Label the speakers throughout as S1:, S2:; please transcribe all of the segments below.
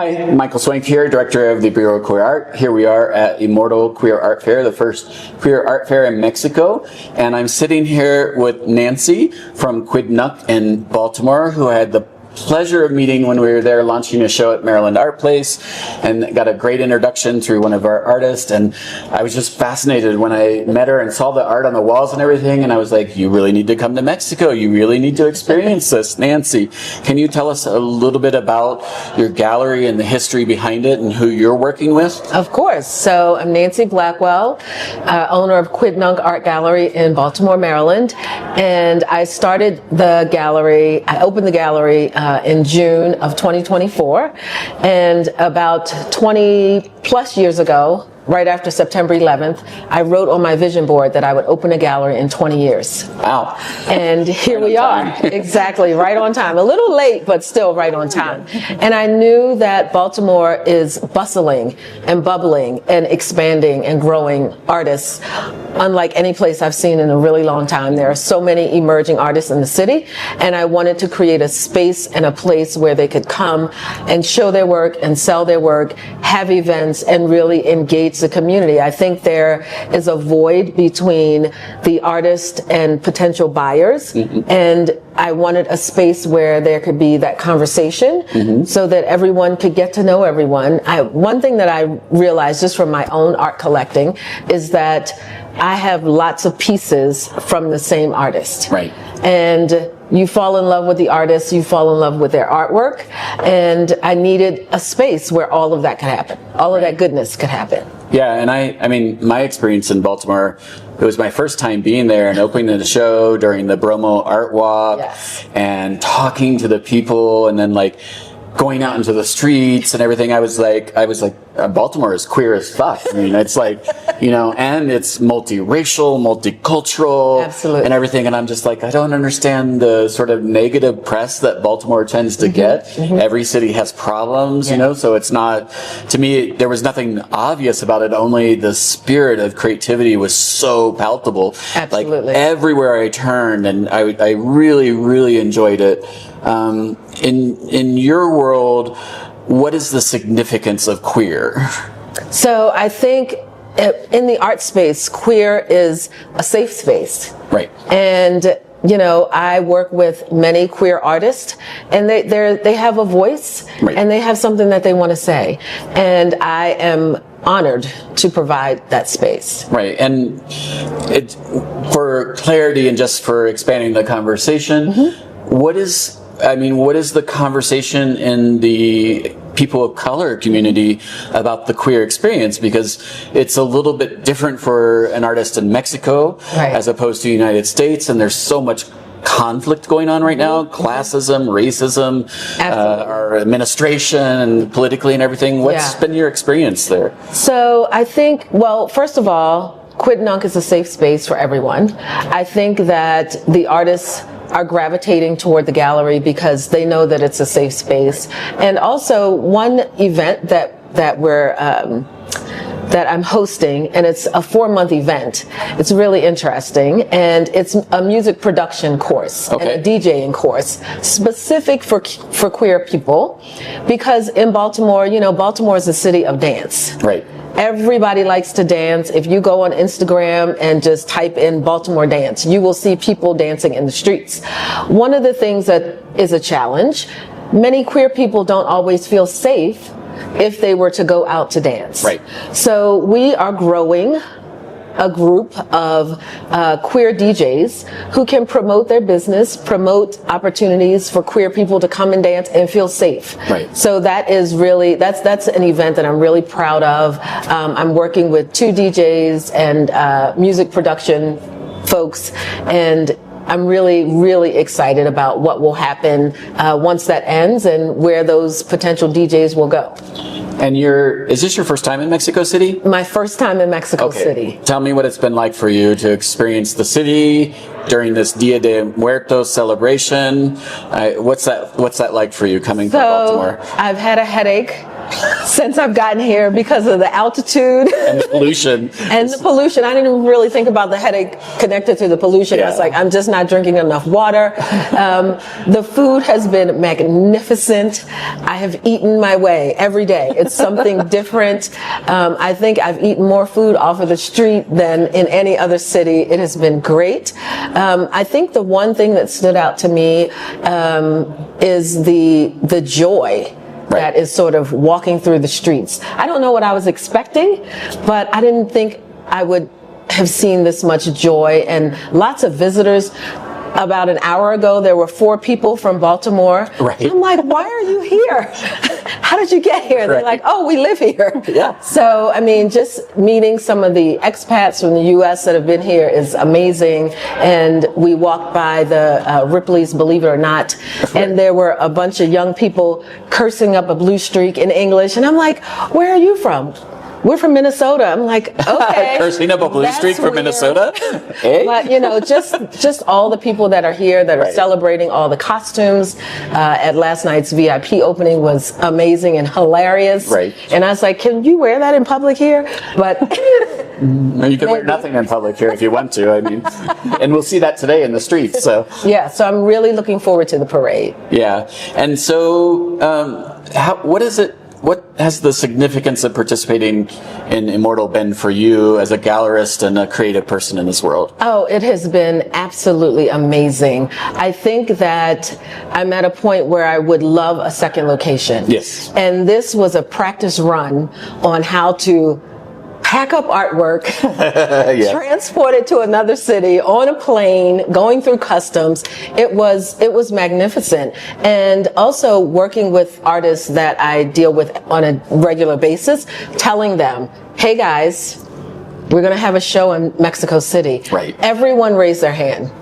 S1: Hi, Michael Swank here, Director of the Bureau of Queer Art. Here we are at Immortal Queer Art Fair, the first queer art fair in Mexico. And I'm sitting here with Nancy from Quidnuck in Baltimore, who I had the pleasure of meeting when we were there launching a show at Maryland Art Place, and got a great introduction through one of our artists. And I was just fascinated when I met her and saw the art on the walls and everything, and I was like, you really need to come to Mexico. You really need to experience this. Nancy, can you tell us a little bit about your gallery and the history behind it and who you're working with?
S2: Of course. So I'm Nancy Blackwell, owner of Quidnuck Art Gallery in Baltimore, Maryland. And I started the gallery, I opened the gallery in June of 2024, and about 20 plus years ago, right after September 11th, I wrote on my vision board that I would open a gallery in 20 years.
S1: Wow.
S2: And here we are. Exactly, right on time. A little late, but still right on time. And I knew that Baltimore is bustling and bubbling and expanding and growing artists unlike any place I've seen in a really long time. There are so many emerging artists in the city, and I wanted to create a space and a place where they could come and show their work and sell their work, have events, and really engage the community. I think there is a void between the artist and potential buyers, and I wanted a space where there could be that conversation so that everyone could get to know everyone. One thing that I realized just from my own art collecting is that I have lots of pieces from the same artist.
S1: Right.
S2: And you fall in love with the artist, you fall in love with their artwork, and I needed a space where all of that could happen. All of that goodness could happen.
S1: Yeah, and I mean, my experience in Baltimore, it was my first time being there and opening the show during the Bromo Art Walk.
S2: Yes.
S1: And talking to the people, and then like going out into the streets and everything. I was like, Baltimore is queer as fuck. I mean, it's like, you know, and it's multiracial, multicultural,
S2: absolutely,
S1: and everything. And I'm just like, I don't understand the sort of negative press that Baltimore tends to get. Every city has problems, you know, so it's not, to me, there was nothing obvious about it. Only the spirit of creativity was so palpable.
S2: Absolutely.
S1: Like everywhere I turned, and I really, really enjoyed it. In your world, what is the significance of queer?
S2: So I think in the art space, queer is a safe space.
S1: Right.
S2: And you know, I work with many queer artists, and they have a voice,
S1: right,
S2: and they have something that they want to say, and I am honored to provide that space.
S1: Right, and for clarity and just for expanding the conversation, what is the conversation in the people of color community about the queer experience? Because it's a little bit different for an artist in Mexico,
S2: right,
S1: as opposed to the United States, and there's so much conflict going on right now, classism, racism, our administration, and politically and everything. What's been your experience there? So
S2: I think, well, first of all, Quidnuck is a safe space for everyone. I think that the artists are gravitating toward the gallery because they know that it's a safe space. And also one event that I'm hosting, and it's a 4-month event. It's really interesting, and it's a music production course and a DJing course specific for queer people, because in Baltimore, you know, Baltimore is a city of dance.
S1: Right.
S2: Everybody likes to dance. If you go on Instagram and just type in Baltimore dance, you will see people dancing in the streets. One of the things that is a challenge, many queer people don't always feel safe if they were to go out to dance.
S1: Right.
S2: So we are growing a group of queer DJs who can promote their business, promote opportunities for queer people to come and dance and feel safe.
S1: Right.
S2: So that is really, that's an event that I'm really proud of. I'm working with 2 DJs and music production folks, and I'm really, really excited about what will happen once that ends and where those potential DJs will go.
S1: And is this your first time in Mexico City?
S2: My first time in Mexico City.
S1: Tell me what it's been like for you to experience the city during this Dia de Muertos celebration. What's that like for you coming from Baltimore?
S2: I've had a headache since I've gotten here because of the altitude
S1: And the pollution.
S2: and the pollution. I didn't really think about the headache connected to the pollution. I was like, I'm just not drinking enough water. The food has been magnificent. I have eaten my way every day. It's something different. I think I've eaten more food off of the street than in any other city. It has been great. I think the one thing that stood out to me is the joy that is sort of walking through the streets. I don't know what I was expecting, but I didn't think I would have seen this much joy and lots of visitors. About an hour ago, there were 4 people from Baltimore.
S1: Right.
S2: I'm like, why are you here? How did you get here? They're like, oh, we live here.
S1: Yeah.
S2: So, I mean, just meeting some of the expats from the U.S. that have been here is amazing. And we walked by the Ripley's, believe it or not, and there were a bunch of young people cursing up a blue streak in English. And I'm like, where are you from? We're from Minnesota. I'm like, okay.
S1: Cursing up a blue streak from Minnesota? Hey?
S2: But, just all the people that are here that are celebrating all the costumes at last night's VIP opening was amazing and hilarious.
S1: Right.
S2: And I was like, can you wear that in public here? But
S1: you can wear nothing in public here if you want to. I mean, and we'll see that today in the streets. So
S2: yeah, so I'm really looking forward to the parade.
S1: Yeah. And so what is it? What has the significance of participating in Immortal been for you as a gallerist and a creative person in this world?
S2: Oh, it has been absolutely amazing. I think that I'm at a point where I would love a second location.
S1: Yes.
S2: And this was a practice run on how to pack up artwork, transport it to another city on a plane, going through customs. It was magnificent. And also working with artists that I deal with on a regular basis, telling them, hey guys, we're going to have a show in Mexico City.
S1: Right.
S2: Everyone raised their hand.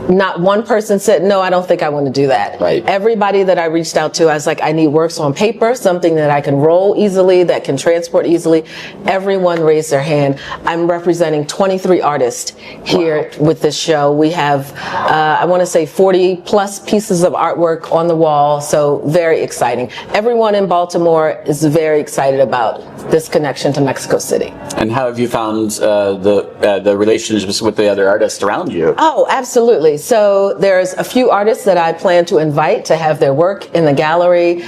S2: Not one person said, no, I don't think I want to do that.
S1: Right.
S2: Everybody that I reached out to, I was like, I need works on paper, something that I can roll easily, that can transport easily. Everyone raised their hand. I'm representing 23 artists here with this show. We have, I want to say 40 plus pieces of artwork on the wall. So very exciting. Everyone in Baltimore is very excited about this connection to Mexico City.
S1: And how have you found the relationships with the other artists around you?
S2: Oh, absolutely. So there's a few artists that I plan to invite to have their work in the gallery.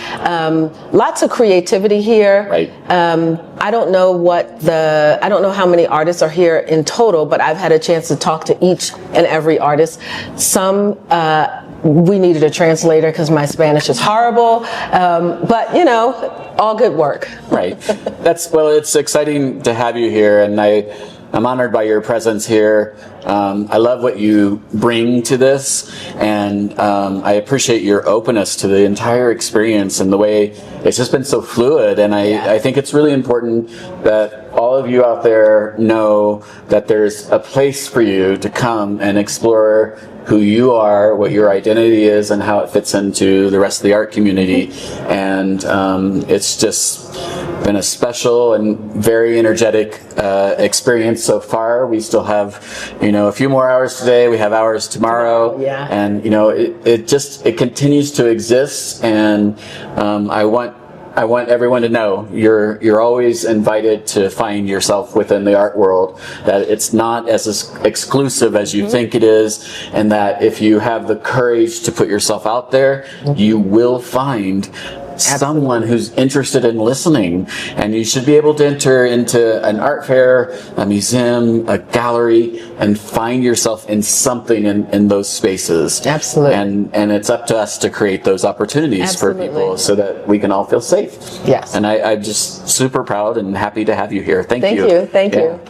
S2: Lots of creativity here.
S1: Right.
S2: I don't know how many artists are here in total, but I've had a chance to talk to each and every artist. Some we needed a translator because my Spanish is horrible, but all good work.
S1: Right. It's exciting to have you here, and I'm honored by your presence here. I love what you bring to this, and I appreciate your openness to the entire experience and the way it's just been so fluid. And I think it's really important that all of you out there know that there's a place for you to come and explore who you are, what your identity is, and how it fits into the rest of the art community. And it's just been a special and very energetic experience so far. We still have, a few more hours today. We have hours tomorrow.
S2: Yeah.
S1: And it continues to exist. And I want everyone to know you're always invited to find yourself within the art world, that it's not as exclusive as you think it is, and that if you have the courage to put yourself out there, you will find someone who's interested in listening. And you should be able to enter into an art fair, a museum, a gallery, and find yourself in something in those spaces.
S2: Absolutely.
S1: And it's up to us to create those opportunities for people so that we can all feel safe.
S2: Yes.
S1: And I'm just super proud and happy to have you here. Thank
S2: Thank
S1: you.
S2: you. Thank you.